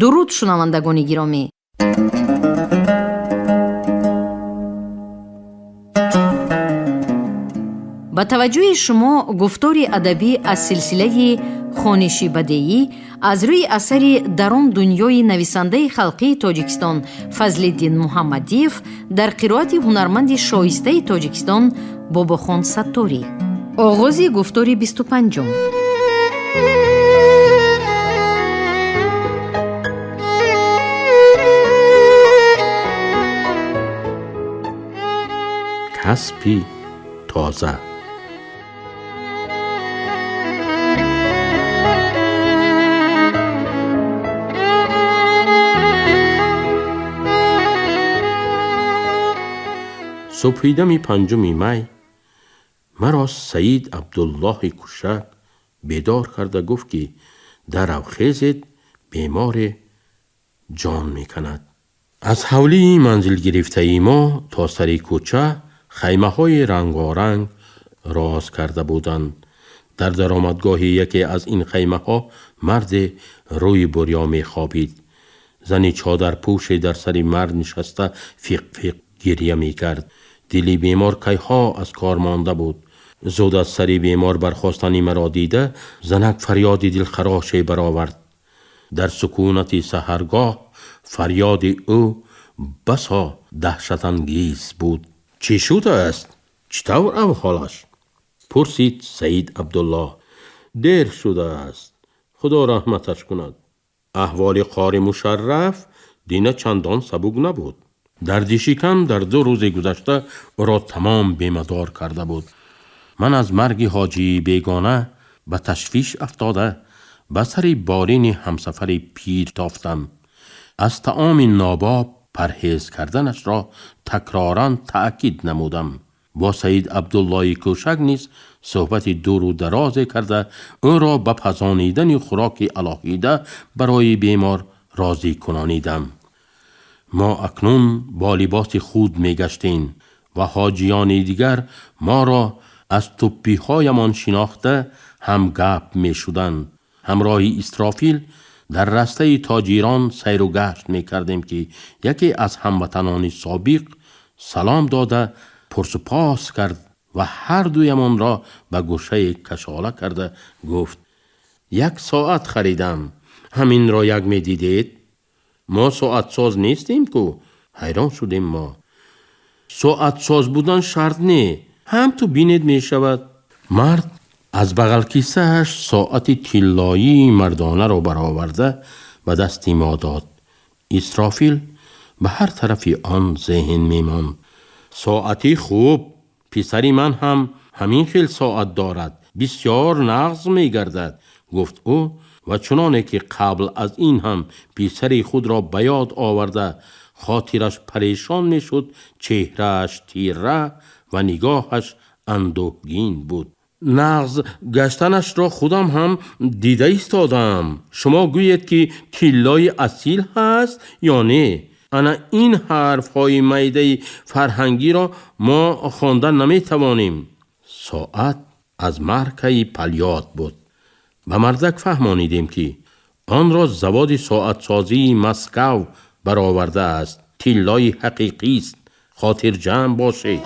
درود شنوندگان گرامی. با توجه شما گفتار ادبی از سلسله خوانشی بدیعی از روی اثر درون دنیای نویسنده خلقی تاجیکستان فضل‌الدین محمدیف در قرائت هنرمند شایسته تاجیکستان باباخان ستاری. آغاز گفتار 25. کسبی تازه. صبحیدم 5 می مرا سید عبدالله کوشک بیدار کرده گفت که در خیزت بیمار جان میکند. از حولی منزل گرفته ما تا سر کوچه خیمه های رنگارنگ راز کرده بودند. در درآمدگاه یکی از این خیمه ها مرد روی بریا می خوابید. زنی چادر پوش در سر مرد نشسته فیق فیق گریه می کرد. دلی بیمار کیها از کار مانده بود. زود از سر بیمار برخاستنی مرا دیده زنک فریاد دلخراشی برآورد. در سکونت سحرگاه فریاد او بسا دهشت انگیز بود. چی شده است؟ چطور احوالش؟ پرسید سید عبدالله. دیر شده است، خدا رحمتش کند. احوال قاری مشرف دینه چندان سبک نبود. دردی شکم در 2 روز گذشته او را تمام بیمدار کرده بود. من از مرگ حاجی بیگانه به تشویش افتاده به سر بارین همسفر پیر تافتم. از طعام ناباب پرهیز کردنش را تکرارا تأکید نمودم. با سید عبدالله کوشک نیز صحبت دور و دراز کرده او را به پزانیدن خوراک الهیده برای بیمار راضی کنانیدم. ما اکنون با لباس خود می گشتیم و حاجیان دیگر ما را از توپی هایمان شناخته هم گپ می شدند. همراه اسرافیل در رسته تاجیران سیر و گشت می کردیم که یکی از هموطنان سابق سلام داده پرسپاس کرد و هر دویمان را به گوشه کشاله کرده گفت 1 ساعت خریدم، همین را یک می دیدید؟ ما ساعت ساز نیستیم کو؟ حیران شدیم ما. ساعت ساز بودن شرط نه، هم تو بینید می شود. مرد از بغل کیسه‌اش ساعت طلایی مردانه را برآورده و دستی ما داد. اسرافیل به هر طرفی آن ذهن می ماند. ساعتی خوب، پسری من هم همین خیل ساعت دارد، بسیار نغز می گردد، گفت او و چنانه که قبل از این هم پسری خود را به یاد آورده خاطرش پریشان می شد، چهرهش تیره و نگاهش اندوهگین بود. نغز گشتنش را خودم هم دیده ایستادم. شما گویید که طلای اصیل هست یا نه؟ انا این حرف های میده فرهنگی را ما خواندن نمی توانیم. ساعت از مارکه پلیات بود. به مردک فهمانیدیم که آن را زواد ساعت سازی مسکو برآورده است. طلای حقیقی است، خاطر جمع باشه.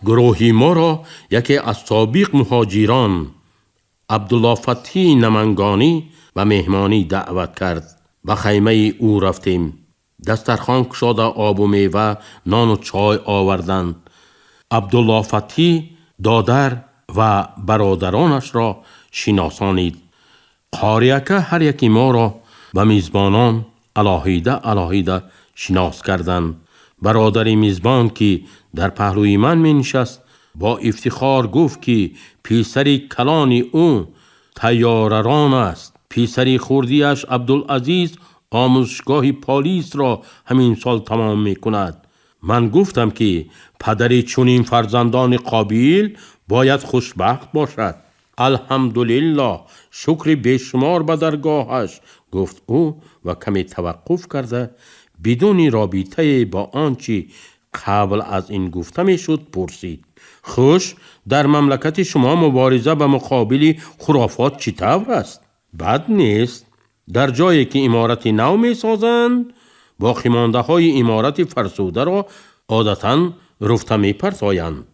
گروهی ما را یکی از سابق مهاجران عبدالله فتحی نمنگانی و مهمانی دعوت کرد. به خیمه او رفتیم. دسترخوان گشاده آب و میوه، نان و چای آوردند. عبدالله فتحی دادر و برادرانش را شناسانید. قاریکه هر یکی ما را به میزبانان علاهیده شناس کردند. برادر میزبان که در پهلوی من می نشست با افتخار گفت که پسری کلانی او طیاره‌ران است. پسری خردیش عبدالعزیز آموزشگاه پلیس را همین سال تمام می کند. من گفتم که پدری چنین فرزندان قابل باید خوشبخت باشد. الحمدلله، شکر بیشمار به درگاهش، گفت او و کمی توقف کرده بدون رابطه با آنچه قبل از این گفته می شد پرسید: خوش، در مملکت شما مبارزه به مقابل خرافات چطور است؟ بد نیست. در جایی که عمارت نو می سازند، باقی مانده های عمارت فرسوده را عادتاً رفته می پرتایند.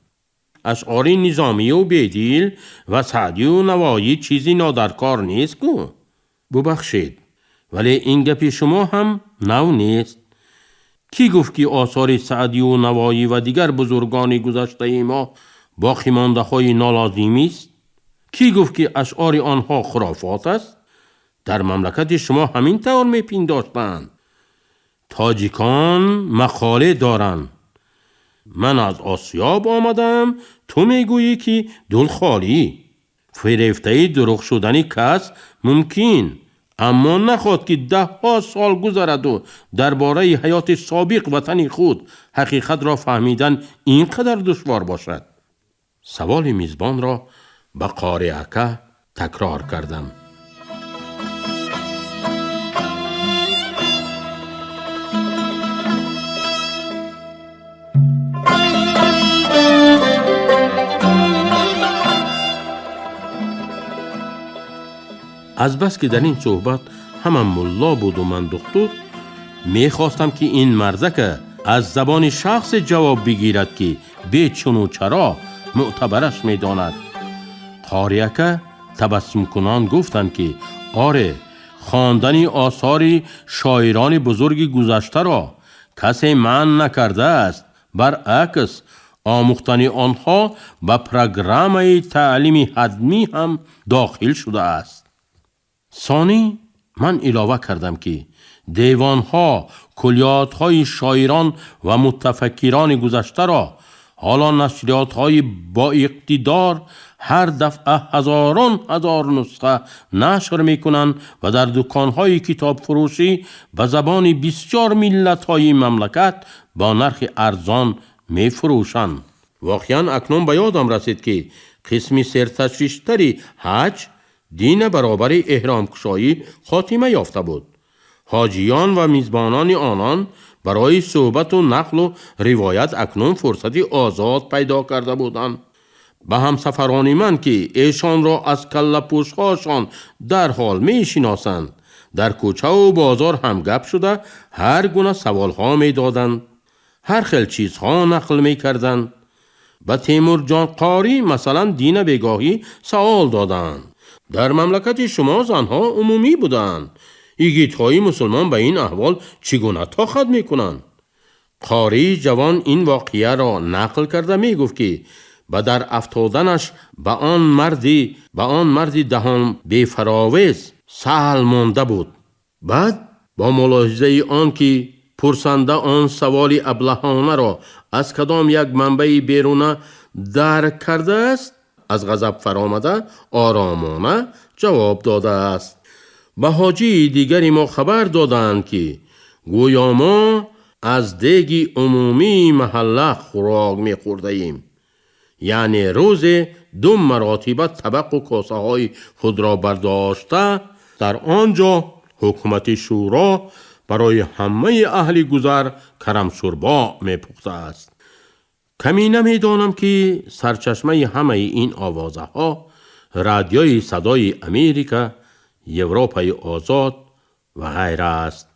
اشعار نظامی و بیدیل و سعدی و نوایی چیزی نادرکار نیست کو؟ ببخشید، ولی این گپ شما هم نو نیست. کی گفت که آثار سعدی و نوایی و دیگر بزرگان گذشته ما باقی مانده های نالازمی است؟ کی گفت که اشعار آنها خرافات است؟ در مملکت شما همین طور میپنداشتند. تاجیکان مقاله دارند: من از آسیاب آمدم، تو میگویی که دل خالی. فریفته دروغ شدن کس ممکن، اما نخواد که 10 سال گذرد و درباره حیات سابق وطن خود حقیقت را فهمیدن اینقدر دشوار باشد. سوال میزبان را به قارئکه تکرار کردم. از بس که در این صحبت همه ملا بود و من دکتر، میخواستم که این مردک از زبان شخص جواب بگیرد که به چون و چرا معتبرش میداند. قارئکه تبسم کنان گفتند که آره، خواندن آثار شاعران بزرگ گذشته را کسی منع نکرده است، برعکس آموختن آنها به پروگرام تعلیمی حتمی هم داخل شده است. ثانی من علاوه کردم که دیوانها، کلیاتهای شاعران و متفکران گذشته را حالا نشریاتهای با اقتدار هر دفعه هزار نسخه نشر میکنند و در دکانهای کتاب فروشی به زبان بسیار ملتهای مملکت با نرخ ارزان میفروشند. واقعا اکنون به یادم رسید که قسمی سرتشریشتری حج دین برابر احرام کشایی خاتمه یافته بود. حاجیان و میزبانان آنان برای صحبت و نقل و روایت اکنون فرصتی آزاد پیدا کرده بودند. به همسفران من که ایشان را از کله پوش‌هاشان در حال می شناسند، در کوچه و بازار هم گپ شده هر گونه سوالها می دادند، هر خیل چیزها نقل می کردند. به تیمور جان قاری مثلا دین بگاهی سوال دادند: در مملکت شما زنها عمومی بودند، یگیت‌های مسلمان به این احوال چگونه طاقت میکنند؟ قاری جوان این واقعه را نقل کرده می گفت که به در افتادنش به آن مردی دهان بی‌فراویز سهل مانده بود. بعد با ملاحظه آن که پرسنده آن سوال ابلهانه را از کدام یک منبع بیرونه درک کرده است، از غضب فرآمده آرامانه جواب داده است: به حاجی دیگری ما خبر دادند که گویا ما از دیگ عمومی محله خوراک می خورده ایم، یعنی روز 2 مراتبه طبق و کاسه های خود را برداشته در آنجا حکومت شورا برای همه اهل گذر کرم شوربا می پخته است. کمی نمیدانم که سرچشمه همه این آوازه ها رادیوی صدای امریکا، یوروپای آزاد و غیره است.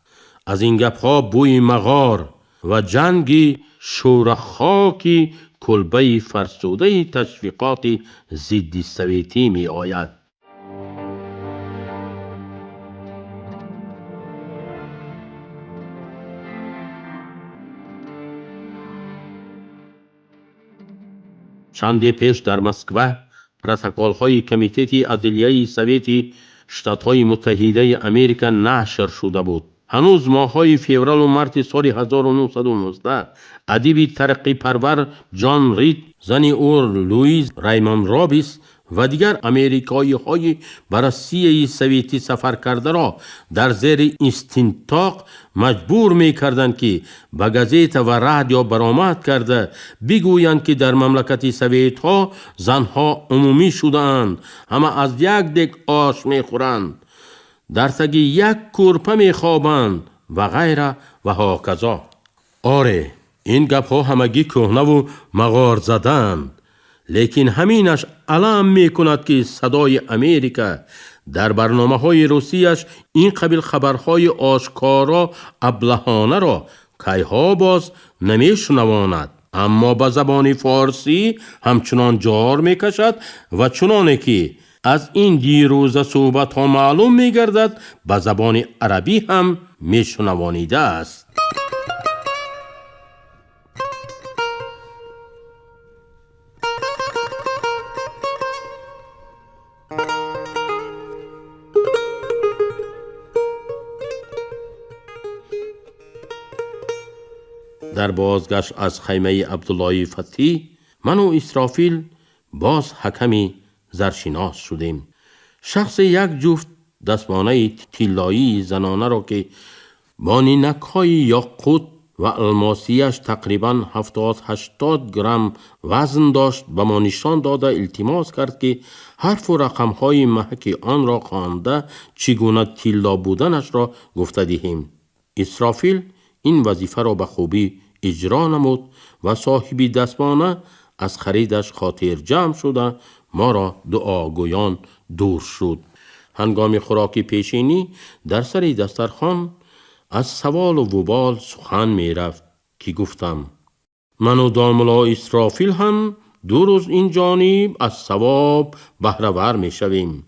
از این گپ ها بوی مغار و جنگی شورخاکی کلبه فرسوده تشویقات ضد سویتی می آید. چندی پیش در مسکو پروتکل‌های کمیته عدلیه سویت شتات‌های متحده امریکا نشر شده بود. هنوز ماه‌های فوریه و مارس سال 1919 ادیب ترقی پرور جان رید، زن او لوئیز ریموند رابیس و دیگر امریکایی‌های به روسیه سویتی سفر کرده را در زیر استنطاق مجبور می‌کردند که به گازیت و رادیو برآمد کرده بگویند که در مملکت سویت‌ها زنها عمومی شدند، همه از یک دک آش می‌خورند، در تگ یک کورپه می‌خوابند و غیره و هاکذا. آره، این گپ ها همگی کهنه و مغار زدند، لیکن همینش علم می کند که صدای امریکا در برنامه های روسیش این قبیل خبرهای آشکارا ابلهانه را کیها باز نمی شنواند، اما به زبان فارسی همچنان جار می کشد و چنانه که از این دیروزه صحبت ها معلوم می گردد به زبان عربی هم می شنوانیده است. در بازگشت از خیمه عبدالله فتحی، من و اسرافیل باز حکمی زرشناس شدیم. شخص یک جفت دستمانه طلایی زنانه را که با نینک‌های یاقوت و الماسیش تقریباً 70-80 گرم وزن داشت به ما نشان داده التماس کرد که حرف و رقم‌های محک آن را خوانده چگونه طلا بودنش را گفته دهیم. اسرافیل این وظیفه را به خوبی اجرا نمود و صاحبی دستمانه از خریدش خاطر جمع شده ما را دعاگویان دور شد. هنگام خوراک پیشینی در سر دسترخوان از سوال و وبال سخن می رفت که گفتم من و داملا اسرافیل هم 2 روز این جانب از ثواب بهره‌ور می شویم.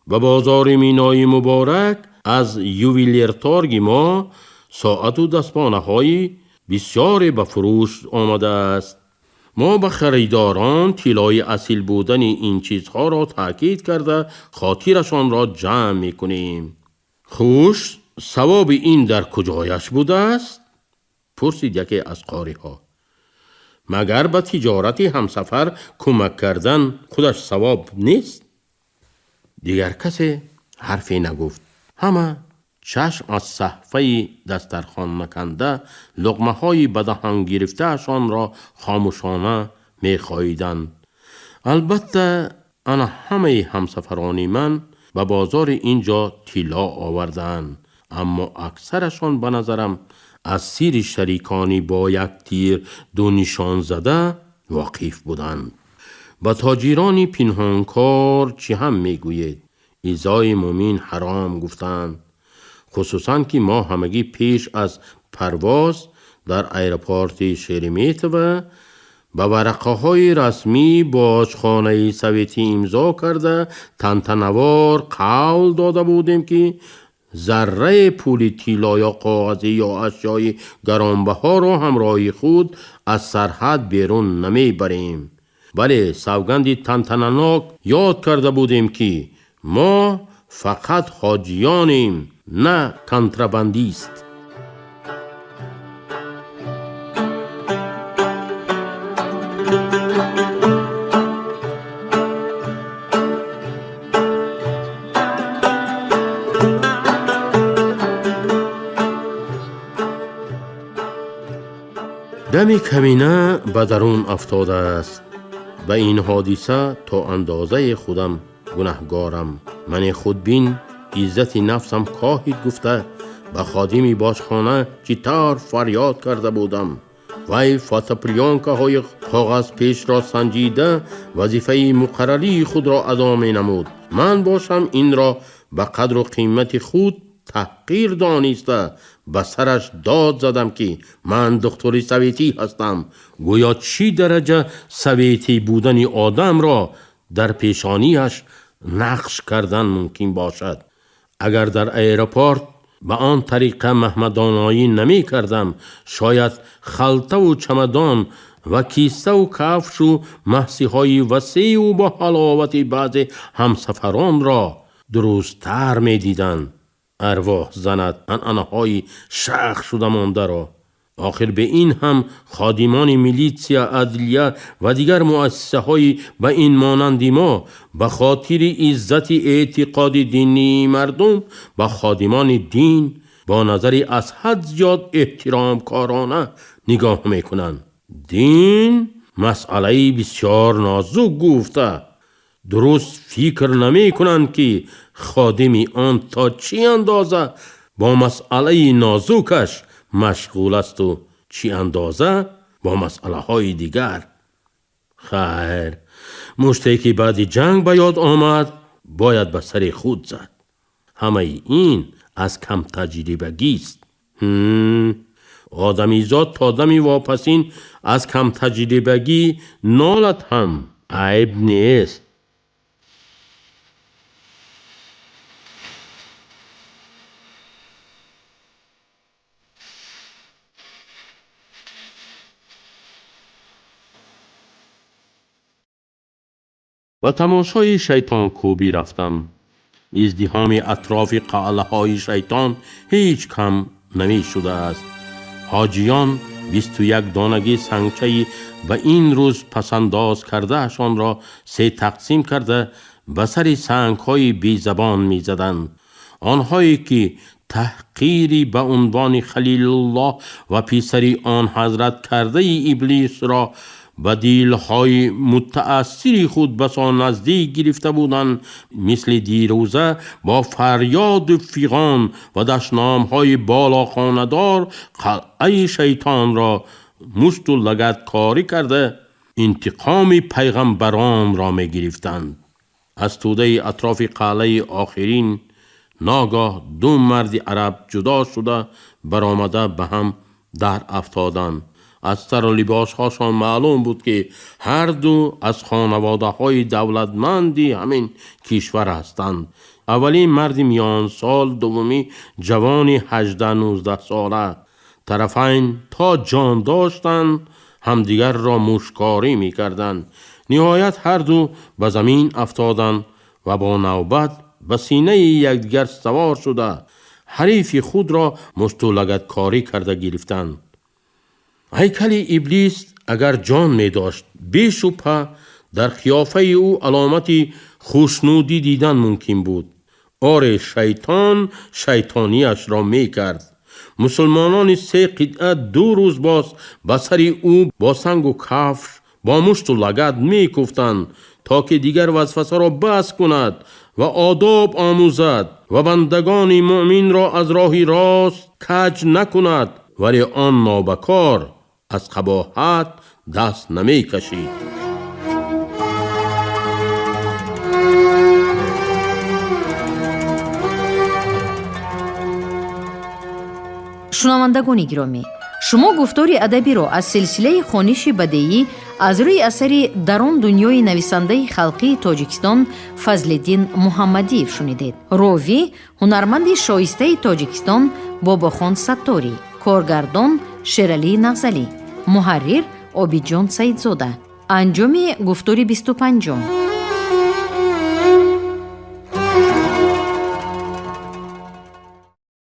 و بازار مینای مبارک از یوویلیر ما ساعت و دستمانه های بسیار به فروش آمده است. ما به خریداران طلای اصیل بودن این چیزها را تاکید کرده خاطرشان را جمع می کنیم. خوش، ثواب این در کجایش بوده است؟ پرسید یکی از قاری ها. مگر به تجارت همسفر کمک کردن خودش ثواب نیست؟ دیگر کسی حرفی نگفت. همه چشم از صحفه دسترخوان نکنده لقمه های به دهان گرفته اشان را خاموشانه می خاییدند. البته انا همه همسفرانی من به بازار اینجا طلا آوردند، اما اکثرشان به نظرم از سیر شریکانی با یک تیر 2 نشان زده واقف بودند. با تاجرانی پنهانکار چی هم می گوید؟ ایزای مومین حرام گفتند، خصوصاً که ما همگی پیش از پرواز در ایرپورت شرمیتو به ورقه های رسمی باشخانه سویتی امضا کرده تنتنوار قول داده بودیم که ذره پول طلا یا کاغذی یا اشیای گرانبها را همراه خود از سرحد بیرون نمی بریم. بله، سوگند تنتنناک یاد کرده بودیم که ما فقط حاجیانیم، نه کنترابندیست. دم کمینه به درون افتاده است. به این حادثه تا اندازه خودم گناهگارم. من خودبین عزت نفسم کاهید گفته به خادمی باشخانه چطور فریاد کرده بودم. وی فاتپریانکه های کاغذ پیش را سنجیده وظیفه مقرری خود را ادا می نمود. من باشم این را به قدر و قیمت خود تحقیر دانسته به سرش داد زدم که من دکتر سویتی هستم. گویا چی درجه سویتی بودن آدم را در پیشانیش نقش کردن ممکن باشد. اگر در ایرپورت به آن طریقه مهمدانایی نمی کردم، شاید خلطه و چمدان و کیسه و کفش و محسی های وسیع و با حلاوت بعض همسفران را درست‌تر می دیدن. ارواح زند انعنه‌های شخ شده مانده را. آخر به این هم خادمان میلیتسیا، عدلیه و دیگر مؤسسه های به این مانندی ما به خاطر عزت اعتقاد دینی مردم به خادمان دین با نظری از حد زیاد احترام کارانه نگاه میکنند. دین مسئله بسیار نازک گفته. درست فکر نمی کنند که خادمی آن تا چی اندازه با مسئله نازکش مشغول است و چی اندازه با مسئله های دیگر. خیر، مشتی که بعد جنگ به یاد آمد باید به سر خود زد. همه این از کم تجربگی است. آدمیزاد تا دمی واپسین از کم تجربگی نالد هم عیب نیست. و تماشای شیطان کوبی رفتم. ازدحام اطراف قلعه های شیطان هیچ کم نمی شده است. حاجیان 21 دانگی سنگچه به این روز پسنداز کرده اشان را 3 تقسیم کرده به سر سنگ های بی زبان می زدند. آنهایی که تحقیری به عنوان خلیل الله و پسری آن حضرت کرده ابلیس را به دلهای متأثری خود بسان نزدیک گرفته بودند، مثل دیروزه با فریاد و فیغان و دشنامهای بالا خاندار قلعه شیطان را مشت و لگد کاری کرده انتقام پیغمبران را می گرفتند. از توده اطراف قلعه آخرین ناگاه 2 مرد عرب جدا شده برآمده به هم در افتادند. از سر و لباس هاشان معلوم بود که هر دو از خانواده های دولتمندی همین کشور هستند. اولی مرد میان سال، دومی جوانی 18-19 ساله. طرفین تا جان داشتند همدیگر را مشکاری می کردند. نهایت هر دو به زمین افتادند و با نوبت به سینه یکدیگر سوار شده حریف خود را مشت و لگد کاری کرده گرفتند. هیکل ابلیس اگر جان می داشت بی شبهه در قیافه او علامتی خوشنودی دیدن ممکن بود. آره، شیطان شیطانیش را می کرد. مسلمانان 3 قطعه 2 روز باز به سر او با سنگ و کفش با مشت و لگد می کوفتند تا که دیگر وسوسه را بس کند و آداب آموزد و بندگان مؤمن را از راه راست کج نکند، ولی آن نابکار از قباحت دست نمی کشید. شنوندگان گرامی، شما گفتاری ادبی را از سلسله خوانش بدیعی از روی اثر درون دنیای نویسنده خلقی تاجیکستان فضل‌الدین محمدی شنیدید. راوی هنرمند شایسته تاجیکستان باباخان ستاری، کارگردان شیرعلی نغزلی، محرر عابدجان سیدزاده. انجام گفتاری 25